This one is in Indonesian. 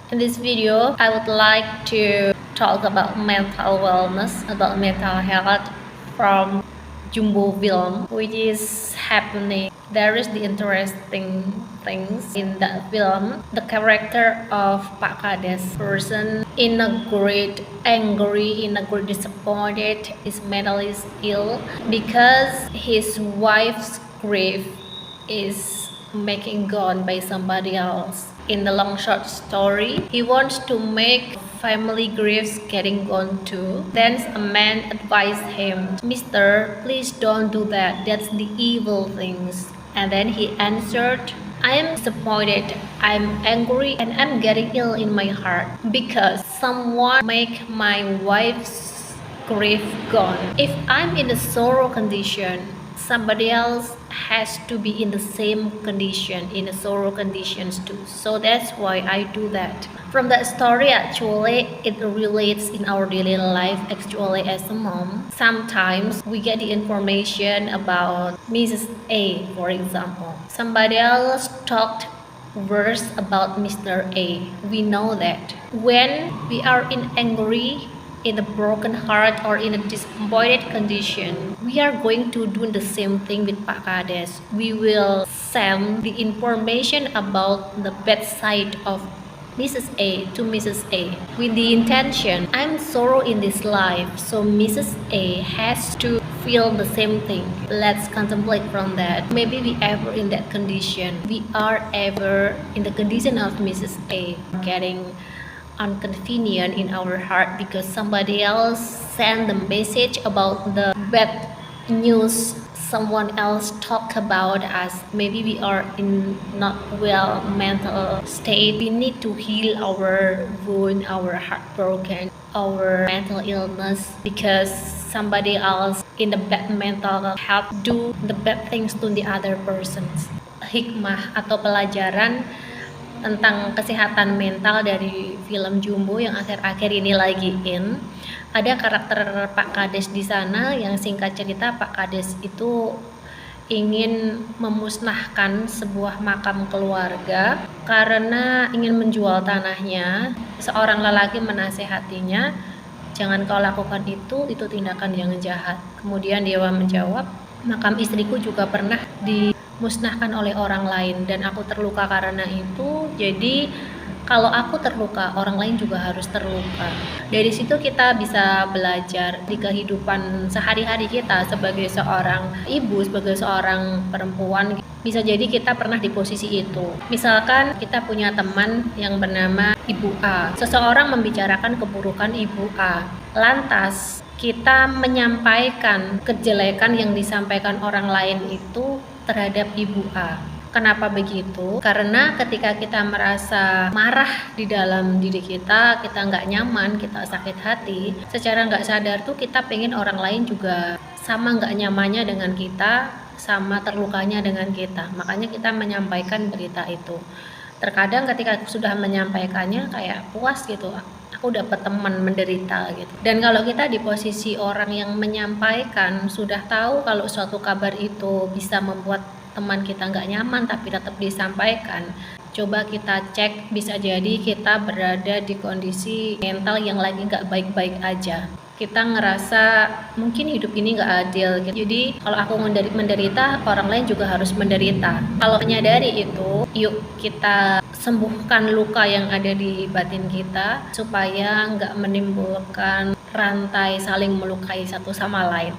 In this video, I would like to talk about mental wellness, about mental health from Jumbo film, which is happening. There is the interesting things in that film. The character of Pak Kades, person in a great angry, in a great disappointed, is mentally ill because his wife's grief is making gone by somebody else. In the long short story, he wants to make family griefs getting gone too. Then a man advised him, "Mister, please don't do that. That's the evil things." And then he answered, "I am disappointed, I'm angry, and I'm getting ill in my heart because someone make my wife's grief gone. If I'm in a sorrow condition, somebody else has to be in the same condition, in the sorrow conditions too. So that's why I do that." From that story, actually, it relates in our daily life. Actually, as a mom, sometimes we get the information about Mrs. A, for example. Somebody else talked worse about Mr. A. We know that. When we are in angry, in a broken heart, or in a disappointed condition, we are going to do the same thing with Pak Kades. We will send the information about the bad side of Mrs. A to Mrs. A with the intention, I'm sorrow in this life, so Mrs. A has to feel the same thing. Let's contemplate from that. Maybe we ever in that condition. We are ever in the condition of Mrs. A getting inconvenient in our heart because somebody else sent the message about the bad news. Someone else talk about us. Maybe we are in not well mental state. We need to heal our wound, our heartbroken, our mental illness because somebody else in the bad mental health do the bad things to the other persons. Hikmah atau pelajaran tentang kesehatan mental dari film Jumbo yang akhir-akhir ini lagi in. Ada karakter Pak Kades di sana yang singkat cerita Pak Kades itu ingin memusnahkan sebuah makam keluarga karena ingin menjual tanahnya. Seorang lelaki menasehatinya, "Jangan kau lakukan itu tindakan yang jahat." Kemudian dia menjawab, "Makam istriku juga pernah dimusnahkan oleh orang lain dan aku terluka karena itu, jadi kalau aku terluka, orang lain juga harus terluka." Dari situ kita bisa belajar di kehidupan sehari-hari kita sebagai seorang ibu, sebagai seorang perempuan. Bisa jadi kita pernah di posisi itu. Misalkan kita punya teman yang bernama Ibu A. Seseorang membicarakan keburukan Ibu A. Lantas kita menyampaikan kejelekan yang disampaikan orang lain itu terhadap Ibu A. Kenapa begitu? Karena ketika kita merasa marah di dalam diri kita nggak nyaman, kita sakit hati, secara nggak sadar tuh kita pengen orang lain juga sama nggak nyamannya dengan kita, sama terlukanya dengan kita. Makanya kita menyampaikan berita itu. Terkadang ketika sudah menyampaikannya kayak puas gitu, aku dapat teman menderita gitu. Dan kalau kita di posisi orang yang menyampaikan, sudah tahu kalau suatu kabar itu bisa membuat teman kita nggak nyaman tapi tetap disampaikan, coba kita cek, bisa jadi kita berada di kondisi mental yang lagi nggak baik-baik aja. Kita ngerasa mungkin hidup ini nggak adil gitu. Jadi kalau aku menderita, orang lain juga harus menderita. Kalau menyadari itu, yuk kita sembuhkan luka yang ada di batin kita supaya nggak menimbulkan rantai saling melukai satu sama lain.